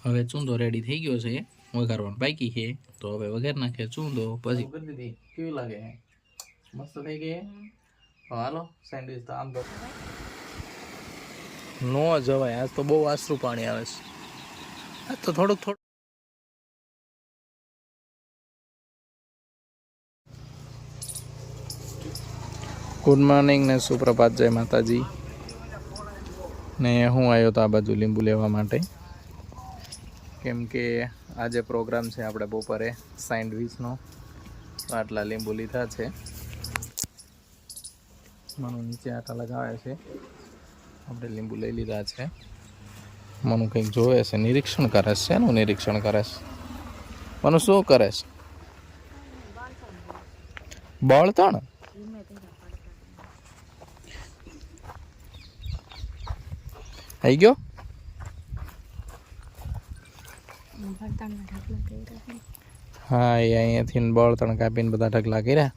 હવે ચૂંદો રેડી થઈ ગયો છે, વઘારવાનો બાકી છે તો હવે વઘાર નાખે ચૂંદો પછી કરી દીધી. કેવી લાગે? મસ્ત થઈ ગઈ. હાલો સેન્ડવિચ તો આમ તો નો જવાય, આજ તો બહુ આશરું પાણી આવે છે. આજ તો થોડુંક ગુડ મોર્નિંગ ને સુપ્રભાત, જય માતાજી. ને હું આવ્યો તો આ બાજુ લીંબુ લેવા માટે, કેમ કે આજે પ્રોગ્રામ છે આપણે બપોરે સેન્ડવિચનો. આટલા લીંબુ લીધા છે, મનુ નીચે આટા લગાવે છે, આપણે લીંબુ લઈ લીધા છે. મનુ કંઈક જોવે છે, નિરીક્ષણ કરે છે. એનું નિરીક્ષણ કરે છે મનુ? શું કરે છે? બળતણ? આવી ગયો? હા, એ અહીંયાથી બળતણ કાપીને બધા ઢગલા કર્યા,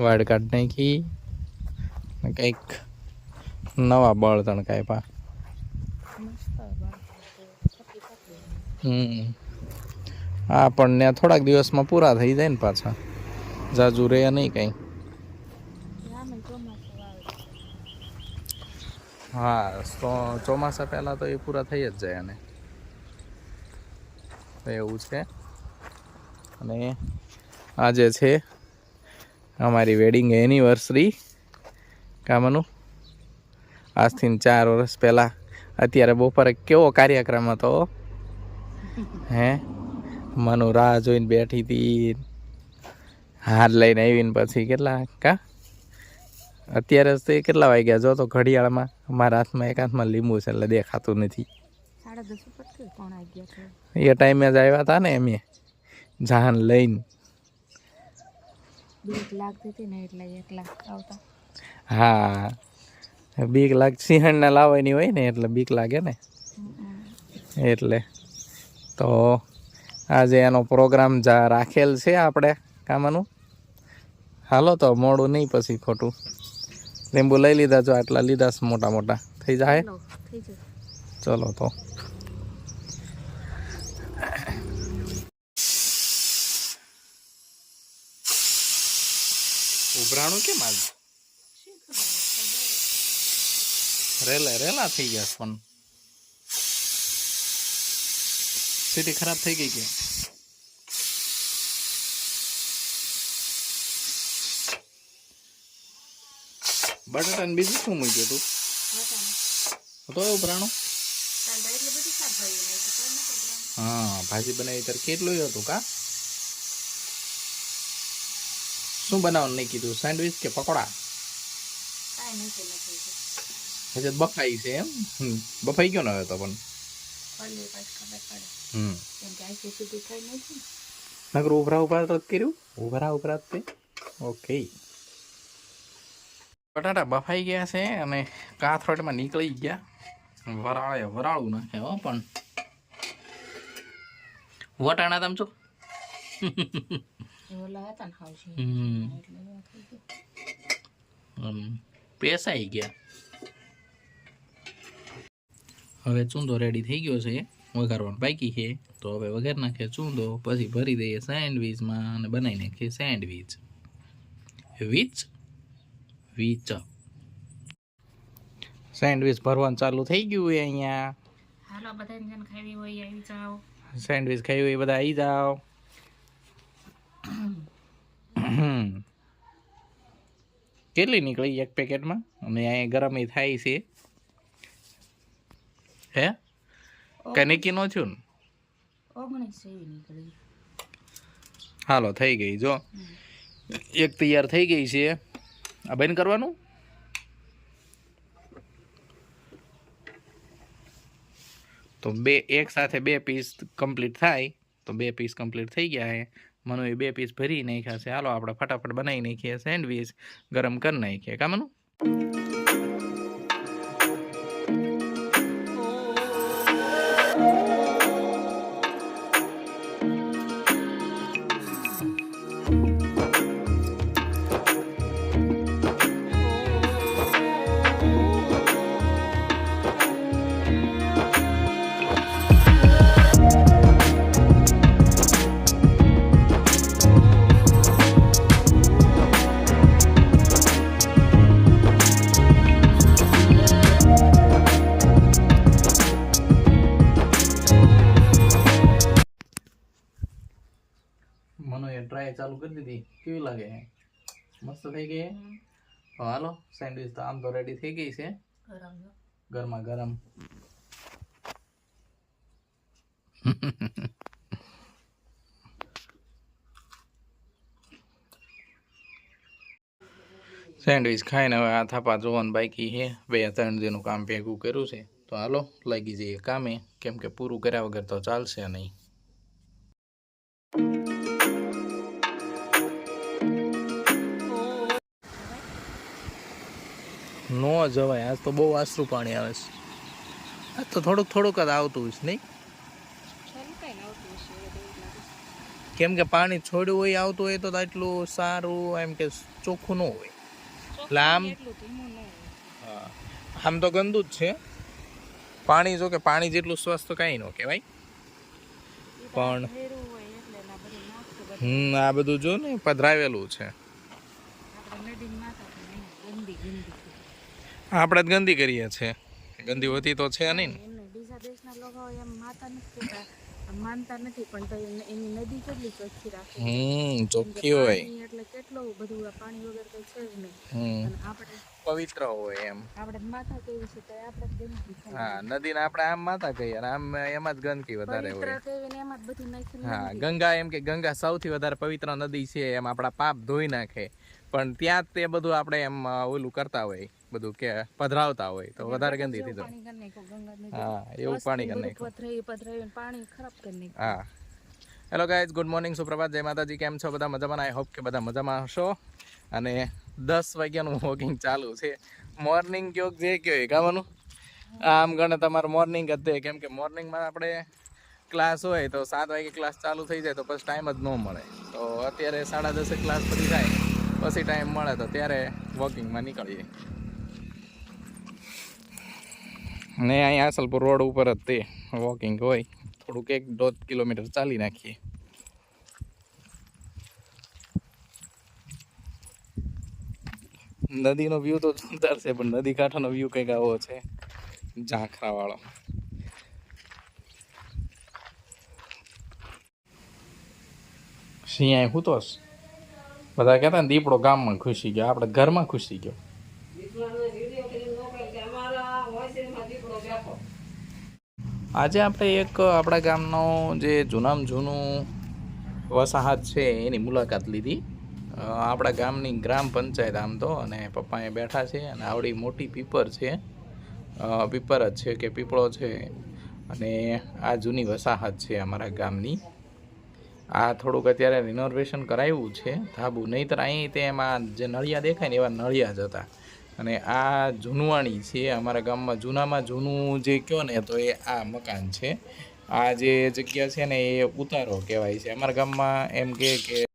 વાડ કાઢ નાખી, કંઈક નવા બળતણ કાપ્યા. હા, પણ ત્યાં થોડાક દિવસમાં પૂરા થઈ જાય ને પાછા, જાજુ રહે નહીં કંઈ. હા, તો ચોમાસા પહેલાં તો એ પૂરા થઈ જ જાય. અને એવું છે. અને આજે છે અમારી વેડિંગ એનિવર્સરી. કામનું આજથી 4 વર્ષ પહેલાં. અત્યારે બપોરે કેવો કાર્યક્રમ હતો હે? મનુ રાહ જોઈને બેઠી હતી, હાર લઈને આવીને પછી કેટલા અત્યારે તો કેટલા વાગ્યા જો તો ઘડિયાળમાં. મારા હાથમાં એક હાથમાં લીંબુ છે એટલે દેખાતું નથી. એ ટાઈમે જ આવ્યા હતા ને એમ જાન લઈને. હા, બીક લાગે. સિંહણને લાવવાની હોય ને એટલે બીક લાગે ને, એટલે તો આજે એનો પ્રોગ્રામ રાખેલ છે આપણે કામનું. હાલો તો મોડું નહીં પછી ખોટું. લીંબુ લઈ લીધા, જો આટલા લીધા છે, મોટા મોટા થઈ જાય. ચલો તો ઉભરાણું કેમ આજ રેલા થઈ ગયા? પણ સીટી ખરાબ થઈ ગઈ કે? બટાટા ને બીજું શું મૂક્યું તું? તો ઉભરાણું. હા, ભાજી બનાવી ત્યારે કેટલું હતું કા? શું બનાવવાનું નહીં કીધું? સેન્ડવિચ કે પકોડા? હજે બફાઈ છે એમ? બફાઈ ગયો ને હવે તો. પણ નગર ઉભરા તો કર્યું, ઉભરા તે. ઓકે, બટાટા બફાઈ ગયા છે અને કાથરોટમાં નીકળી ગયા. વરાળું નાખે હો. પણ વટાણા તમ છો પેસાઈ ગયા. હવે ચૂંદો રેડી થઈ ગયો છે, વઘારવાનો બાકી છે તો હવે વઘાર નાખે ચૂંદો, પછી ભરી દઈએ સેન્ડવિચમાં અને બનાવી નાખીએ સેન્ડવિચ. સેન્ડવિચ ભરવાનું ચાલુ થઈ ગયું હોય અહીંયા. હાલો, બધા જણ ખાવી હોય આવી જાઓ. સેન્ડવિચ ખાવી હોય બધા આવી જાઓ. કેટલી નીકળી એક પેકેટમાં? અને અહીંયા ગરમ થાય છે હે? કઈ નક્કી ન થયું ને? હાલો, થઈ ગઈ. જો એક તૈયાર થઈ ગઈ છે. આ બંધ કરવાનું. તો એક સાથે 2 પીસ કમ્પ્લીટ થાય. તો 2 પીસ કમ્પ્લીટ થઈ ગયા છે. મનુ એ 2 પીસ ભરી નાખ્યા છે. હાલો આપણે ફટાફટ બનાવી નાખીએ સેન્ડવિચ, ગરમ કરી નાખીએ. કા મનુ? ચાય ચાલુ કરી દીધી. કેવી લાગે? મસ્ત થઈ ગઈ. તો હાલો સેન્ડવિચ તો આમ તો રેડી થઈ ગઈ છે, ગરમા ગરમ. સેન્ડવિચ ખાઈને હવે આ થાપા જોવાનું બાકી છે. 2-3 દિનનું કામ ભેગું કર્યું છે. તો હાલો લાગી જઈએ કામે, કેમ કે પૂરું કર્યા વગર તો ચાલશે નહીં. નો જવાય, આજ તો બહુ આશરું પાણી આવે છે. આજ તો થોડુંક જ આવતું હશે નહીં? કેમ કે પાણી છોડ્યું હોય આવતું હોય તો એટલું સારું એમ કે ચોખ્ખું ન હોય. એટલે આમ તો ગંદુ જ છે પાણી. જો કે પાણી જેટલું સ્વસ્થ કાંઈ ન કહેવાય, પણ આ બધું જો ને પધરાવેલું છે. આપણે જ ગંદી કરીએ છીએ, ગંદી હોતી તો છે નહીં ને. માનતા નથી પણ તો એની નદી કેટલી ચોખ્ખી રાખે. ચોખ્ખી હોય એટલે કેટલું બધું પાણી વગર કઈ છે જ નહીં. અને આપણે પવિત્ર હોય એમ. આપણે માતા કેવી છે તો આપણે ગંદકી થાય. હા, નદીને આપણે આમ માતા કહીએ અને આમ એમાં જ ગંદકી વધારે હોય. એમાં જ બધું નાખી. હા, ગંગા એમ કે ગંગા સૌથી વધારે પવિત્ર નદી છે, એમ આપણા પાપ ધોઈ નાખે. પણ ત્યાં જ તે બધું આપણે એમ ઓલું કરતા હોય, બધું કે પધરાવતા હોય તો વધારે ગંદી થઈ જાય. હા, એવું પાણી કરી નાખ્યું. પાણી ખરાબ કરી નાખ્યું. હા. હેલો ગાઈઝ, ગુડ મોર્નિંગ, સુપ્રભાત, જય માતાજી. કેમ છો બધા? મજામાં? આઈ હોપ કે બધા મજામાં હશો. અને 10 વાગ્યાનું વોકિંગ ચાલુ છે. મોર્નિંગ કયો જે કયો ગાવાનું આમ ગણે તમારું મોર્નિંગ જ તે, કેમ કે મોર્નિંગમાં આપણે ક્લાસ હોય તો 7 વાગે ક્લાસ ચાલુ થઈ જાય તો પછી ટાઈમ જ ન મળે. તો અત્યારે 10:30 ક્લાસ પતી જાય પછી ટાઈમ મળે તો ત્યારે વોકિંગમાં નીકળીએ. ને અહીંયા આસલપુર રોડ ઉપર જ તે વોકિંગ હોય, થોડુંક 1-1.5 કિલોમીટર ચાલી નાખીએ. નદીનો વ્યૂ તો જોરદાર છે, પણ નદી કાંઠાનો વ્યૂ કંઈક આવો છે, ઝાંખરા વાળો. સિંહ હું તો બધા કહેતા ને દીપડો ગામમાં ખુશી ગયો, આપણે ઘરમાં ખુશી ગયો. આજે આપણે એક આપણા ગામનો જે જૂનામાં જૂનું વસાહત છે એની મુલાકાત લીધી. આપણા ગામની ગ્રામ પંચાયત આમ તો, અને પપ્પા અહીં બેઠા છે અને આવડી મોટી પીપર છે, પીપર જ છે કે પીપળો છે. અને આ જૂની વસાહત છે અમારા ગામની. આ થોડુંક અત્યારે રિનોવેશન કરાવ્યું છે ધાબુ, નહીંતર અહીં તે એમાં જે નળિયા દેખાય ને એવા નળિયા જ હતા. અને આ જૂનવાણી છે અમારા ગામમાં, જૂનામાં જૂનું જે કહો ને તો એ આ મકાન છે. આ જે જગ્યા છે ને એ ઉતારો કહેવાય છે અમારા ગામમાં. એમ કે